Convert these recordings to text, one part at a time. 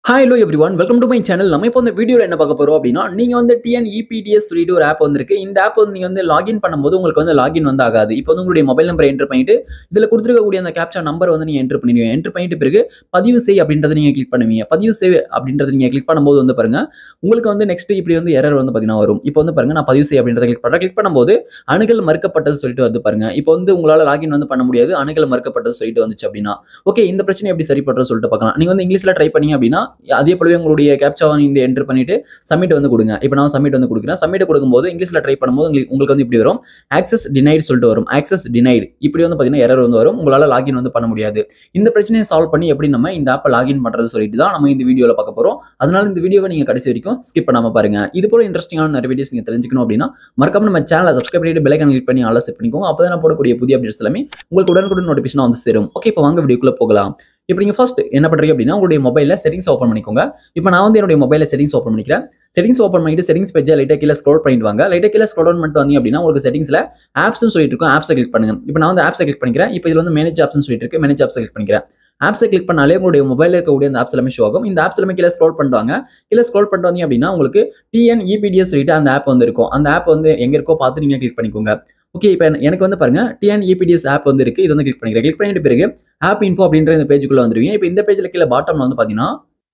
Hi, hello everyone. Welcome to my channel. நம்ம இப்போ இந்த வீடியோல என்ன பார்க்க போறோம் அப்படின்னா, நீங்க வந்து TNEPTS சொல்லிட்டு ஒரு ஆப் வந்திருக்கு. இந்த ஆப் வந்து நீங்க வந்து லாகின் பண்ணும்போது உங்களுக்கு வந்து லாகின் வந்து ஆகாது. இப்போ வந்து உங்களுடைய மொபைல் நம்பரை என்டர் பண்ணிட்டு, இதுல கொடுத்திருக்கக்கூடிய அந்த கேப்சா நம்பர் வந்து நீங்க என்டர் பண்ணிடுவீங்க. என்டர் பண்ணிட்ட பிறகு பதிவு செய் அப்படின்றத நீங்க கிளிக் பண்ணுவீங்க. பதிவு செய் அப்படின்றத நீங்க கிளிக் பண்ணும்போது வந்து பாருங்க, உங்களுக்கு வந்து நெக்ஸ்ட் இப்படி வந்து எரர் வந்து பாத்தீங்கன்னா வரும். இப்போ வந்து பாருங்க, நான் பதிவு செய் அப்படின்றத கிளிக் பண்றேன். கிளிக் பண்ணும்போது அணுகல் மறுக்கப்பட்டது சொல்லிட்டு வந்து பாருங்க. இப்போ வந்து உங்களால லாகின் வந்து பண்ண முடியாது. அணுகல் மறுக்கப்பட்டது சொல்லிட்டு வந்துச்சு அப்படின்னா, ஓகே இந்த பிரச்சனை எப்படி சரி பண்றதுன்னு சொல்லிட்டு பார்க்கலாம். நீங்க வந்து இங்கிலீஷ்ல ட்ரை பண்ணீங்க அப்படின்னா, அதே போலவே உங்களுடைய கேப்சாவை நீங்க என்டர் பண்ணிட்டு சப்மிட் வந்து கொடுங்க. இப்போ நான் சப்மிட் வந்து கொடுக்குறேன். சப்மிட் கொடுக்கும்போது இங்கிலீஷ்ல ட்ரை பண்ணும்போது உங்களுக்கு வந்து இப்படி வரும். ஆக்சஸ் டினைட் சொல்லிட்டு வரும். ஆக்சஸ் டினைட் இப்படி வந்து பாத்தீங்கன்னா எரர் வந்து வரும். உங்களால லாகின் வந்து பண்ண முடியாது. இந்த பிரச்சனையை சால்வ் பண்ணி எப்படி நம்ம இந்த ஆப்பை லாகின் பண்றது சொல்லிட்டு தான் நம்ம இந்த வீடியோல பார்க்க போறோம். அதனால இந்த வீடியோவை நீங்க கடைசி வரைக்கும் ஸ்கிப் பண்ணாம பாருங்க. இது போல இன்ட்ரெஸ்டிங்கான நிறைய வீடியோஸ் நீங்க தெரிஞ்சுக்கணும் அப்படின்னா மறக்காம நம்ம சேனலை சப்ஸ்கிரைப் பண்ணிட்டு பெல் ஐகான் கிளிக் பண்ணி ஆல் செட் பண்ணிக்கோங்க. அப்பதான் நான் போடக்கூடிய புதிய அப்டேட்ஸ் எல்லாமே உங்களுக்கு உடனுக்குடன் நோட்டிஃபிகேஷன் வந்து சேரும். ஓகே, இப்போ வாங்க வீடியோக்குள்ள போகலாம். இப்போ நீங்க ஃபர்ஸ்ட் என்ன பண்றீங்க அப்படின்னா, உங்களுடைய மொபைல்ல செட்டிங்ஸ் ஓபன் பண்ணிக்கோங்க. இப்போ நான் வந்து என்னுடைய மொபைல்ல செட்டிங்ஸ் ஓபன் பண்ணிக்கிறேன். செட்டிங்ஸ் ஓபன் பண்ணிட்டு செட்டிங்ஸ் பேஜை லைட்டா கீழே ஸ்க்ரோல் பண்ணிட்டு வாங்க. லைட்டா கீழே ஸ்க்ரோல் டவுன் பண்ணிட்டு வந்தீங்க அப்படின்னா உங்களுக்கு செட்டிங்ஸ்ல ஆப்ஸ்னு சொல்லிட்டு இருக்கும். ஆப்ஸை கிளிக் பண்ணுங்க. இப்போ நான் வந்து ஆப்ஸை கிளிக் பண்ணிக்கிறேன். இப்போ இதுல வந்து மேனேஜ் ஆப்ஸ்னு சொல்லிட்டு இருக்கு. மேனேஜ் ஆப்ஸை கிளிக் பண்ணிக்கிறேன். ஆப்ஸை கிளிக் பண்ணாலே உங்களுடைய மொபைலில் இருக்கக்கூடிய அந்த ஆப்ஸ் எல்லாமே ஷோ ஆகும். இந்த ஆப்ஸ் எல்லாமே கீழே ஸ்க்ரோல் பண்ணிட்டு வாங்க. கீழே ஸ்க்ரோல் பண்ணிட்டு வந்தீங்க அப்படின்னா உங்களுக்கு TNEPTS சொல்லிட்டு அந்த ஆப் வந்து இருக்கும். அந்த ஆப் வந்து எங்க இருக்கோ பார்த்து நீங்க கிளிக் பண்ணிக்கோங்க. ஓகே, இப்போ எனக்கு வந்து பாருங்க TNEPTS ஆப் வந்து இருக்கு. இது வந்து கிளிக் பண்ணிக்கிறேன். கிளிக் பண்ணிட்டு பிறகு ஆப் இன்ஃபோ அப்படின்ற இந்த பேஜுக்குள்ள வந்துருவீங்க. இப்போ இந்த பேஜ்ல கீழே பாட்டம்ல வந்து பாத்தீங்கன்னா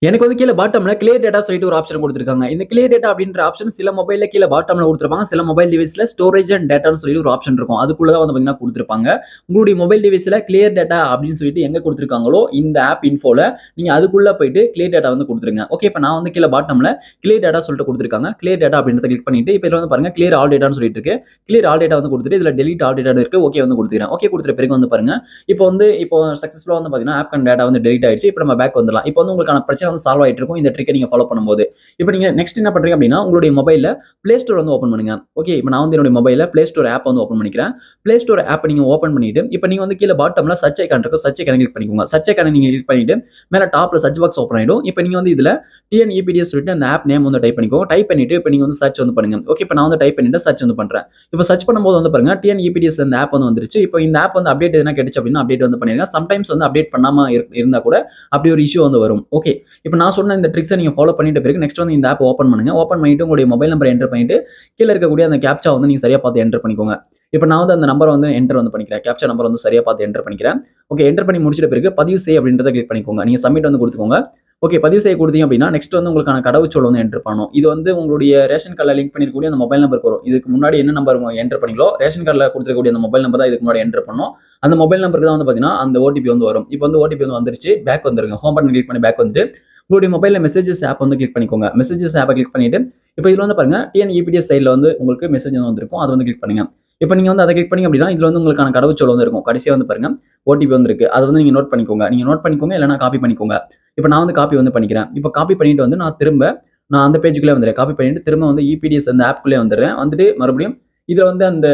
எனக்கு வந்து கீழே பாட்டம்ல கிளியர் டேட்டா சொல்லிட்டு ஒரு ஆப்ஷன் கொடுத்திருக்காங்க. இந்த கிளியர் டேட்டா அப்படின்ற ஆப்ஷன் சில மொபைல்ல கீழே பாட்டம்ல கொடுத்திருப்பாங்க. சில மொபைல் டிவைஸ்ல ஸ்டோரேஜ் அண்ட் டேட்டான்னு சொல்லிட்டு ஒரு ஆப்ஷன் இருக்கும். அதுக்குள்ள தான் வந்து பாத்தீங்கன்னா கொடுத்திருப்பாங்க. உங்களுடைய மொபைல் டிவைஸ்ல கிளியர் டேட்டா அப்படின்னு சொல்லிட்டு எங்க கொடுத்திருக்காங்களோ இந்த ஆப் இன்ஃபோல நீங்க அதுக்குள்ள போயிட்டு கிளியர் டேட்டா வந்து கொடுத்துருங்க. ஓகே, இப்போ நான் வந்து கீழே பாட்டம்ல கிளியர் டேட்டா சொல்லிட்டு கொடுத்திருக்காங்க. கிளியர் டேட்டா அப்படின்றத கிளிக் பண்ணிட்டு இப்போ இதுல வந்து பாருங்க கிளியர் ஆல் டேட்டான்னு சொல்லிட்டு இருக்கு. கிளியர் ஆல் டேட்டா வந்து கொடுத்துட்டு இதுல டெலிட் ஆல் டேட்டா இருக்கு. ஓகே வந்து கொடுத்துறேன். ஓகே கொடுத்துற பிறகு வந்து பாருங்க, இப்போ சக்சஸ்ஃபுல்லா வந்து பாத்தீங்கன்னா ஆப் அண்ட் டேட்டா வந்து டெலிட் ஆயிடுச்சு. இப்போ நம்ம பேக் வந்துடலாம். இப்போ வந்து உங்களுக்கான பிரச்சனை வந்து சால்வ் ஆயிட்டு இருக்கும் இந்த ட்ரிக்கை நீங்க ஃபாலோ பண்ணும்போது. இப்போ நீங்க நெக்ஸ்ட் என்ன பண்றீங்க அப்படின்னா, உங்களுடைய மொபைல்ல பிளே ஸ்டோர் வந்து ஓபன் பண்ணுங்க. ஓகே, இப்போ நான் வந்து என்னுடைய மொபைல்ல பிளே ஸ்டோர் ஆப் வந்து ஓபன் பண்ணிக்கிறேன். பிளே ஸ்டோர் ஆப் நீங்க ஓபன் பண்ணிட்டு இப்போ நீங்க வந்து கீழே பாட்டம்ல சர்ச் ஐகான் இருக்கு. சர்ச் ஐகான் கிளிக் பண்ணிக்கோங்க. சர்ச் ஐகான் நீங்க கிளிக் பண்ணிட்டு மேல டாப்ல சர்ச் பாக்ஸ் ஓபன் ஆயிடும். இப்போ நீங்க வந்து இதுல TNEPTS சொல்லிட்டு அந்த ஆப் நேம் வந்து டைப் பண்ணிக்கோங்க. டைப் பண்ணிட்டு இப்போ நீங்க வந்து சர்ச் வந்து பண்ணுங்க. ஓகே, இப்போ நான் வந்து டைப் பண்ணிட்டு சர்ச் வந்து பண்றேன். இப்போ சர்ச் பண்ணும்போது வந்து பாருங்க TNEPTS அந்த ஆப் வந்து வந்துருச்சு. இப்போ இந்த ஆப் வந்து அப்டேட் எதுனா கிடைச்சு அப்படின்னா அப்டேட் வந்து பண்ணிருங்க. சம்டைம்ஸ் வந்து அப்டேட் பண்ணாம இருந்தா கூட அப்படி ஒரு இஷ்யூ வந்து வரும். ஓகே, இப்போ நான் சொன்ன இந்த ட்ரிக்ஸை நீங்க ஃபாலோ பண்ணிட்ட பிறகு நெக்ஸ்ட் வந்து இந்த ஆப் ஓபன் பண்ணுங்க. ஓபன் பண்ணிட்டு உங்களுடைய மொபைல் நம்பர் என்டர் பண்ணிட்டு கீழ இருக்கக்கூடிய அந்த கேப்சா வந்து நீங்க சரியா பார்த்து என்டர் பண்ணிக்கோங்க. இப்போ நான் வந்து அந்த நம்பரை வந்து என்டர் வந்து பண்ணிக்கிறேன். கேப்சா நம்பர் வந்து சரியா பார்த்து என்டர் பண்ணிக்கிறேன். ஓகே, என்டர் பண்ணி முடிச்சிட்ட பிறகு பதிவு செய் அப்படின்றத கிளிக் பண்ணிக்கோங்க. நீங்க சப்மிட் வந்து கொடுத்துக்கோங்க. ஓகே, பதிவு செய்ய கொடுத்தீங்க அப்படின்னா நெக்ஸ்ட் வந்து உங்களுக்கான கடவுச்சொல் வந்து என்டர் பண்ணணும். இது வந்து உங்களுடைய ரேஷன் கார்டில் லிங்க் பண்ணிருக்கக்கூடிய அந்த மொபைல் நம்பருக்கு வரும். இதுக்கு முன்னாடி என்ன நம்பர் என்டர் பண்ணீங்களோ ரேஷன் கார்டில் கொடுத்துருக்கக்கூடிய அந்த மொபைல் நம்பர் தான் இதுக்கு முன்னாடி என்டர் பண்ணணும். அந்த மொபைல் நம்பருக்கு தான் வந்து பாத்தீங்கன்னா அந்த OTP வந்து வரும். இப்போ வந்து OTP வந்து வந்துருச்சு. பேக் வந்துருங்க. ஹோம் பட்டன் கிளிக் பண்ணி பேக் வந்துட்டு உங்களுடைய மொபைல்ல மெசேஜஸ் ஆப் வந்து கிளிக் பண்ணிக்கோங்க. மெசேஜஸ் ஆப்பை கிளிக் பண்ணிட்டு இப்போ இதுல வந்து பாருங்க TNEPTS சைடுல வந்து உங்களுக்கு மெசேஜ் வந்து வந்திருக்கும். அதை வந்து கிளிக் பண்ணுங்க. இப்போ நீங்க வந்து அதை கிளிக் பண்ணீங்க அப்படின்னா இதுல வந்து உங்களுக்கான கடவுச்சொல் வந்து இருக்கும். கடைசியா வந்து பாருங்க OTP வந்து இருக்கு. அதை வந்து நீங்க நோட் பண்ணிக்கோங்க. நீங்க நோட் பண்ணிக்கோங்க, இல்லைன்னா காப்பி பண்ணிக்கோங்க. இப்போ நான் வந்து காப்பி வந்து பண்ணிக்கிறேன். இப்போ காப்பி பண்ணிட்டு வந்து நான் அந்த பேஜுக்குள்ளே வந்துடுறேன். காப்பி பண்ணிட்டு திரும்ப வந்து EPDS அந்த ஆப்குள்ளே வந்துடுறேன். வந்துட்டு மறுபடியும் இதுல வந்து அந்த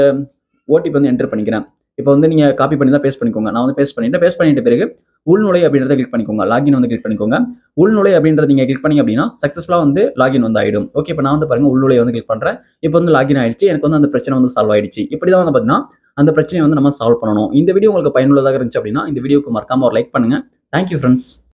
OTP வந்து என்டர் பண்ணிக்கிறேன். இப்போ வந்து நீங்க காப்பி பண்ணி தான் பேஸ்ட் பண்ணிக்கோங்க. நான் வந்து பேஸ்ட் பண்ணிட்ட பிறகு உள்நுழை அப்படின்றத கிளிக் பண்ணிக்கோங்க. லாகின் வந்து கிளிக் பண்ணிக்கோங்க. உள்நுழை அப்படின்றத நீங்க கிளிக் பண்ணீங்க அப்படின்னா சக்சஸ்ஃபுல்லா வந்து லாகின் வந்து ஆயிடும். ஓகே, இப்போ நான் வந்து பாருங்க உள்நுழை வந்து கிளிக் பண்றேன். இப்போ வந்து லாகின் ஆயிடுச்சு. எனக்கு வந்து அந்த பிரச்சனை வந்து சால்வ் ஆயிடுச்சு. இப்படி தான் வந்து பாத்தீங்கன்னா அந்த பிரச்சனையை வந்து நம்ம சால்வ் பண்ணணும். இந்த வீடியோ உங்களுக்கு பயனுள்ளதாக இருந்துச்சு அப்படின்னா இந்த வீடியோக்கு மறக்காம ஒரு லைக் பண்ணுங்க. Thank you friends.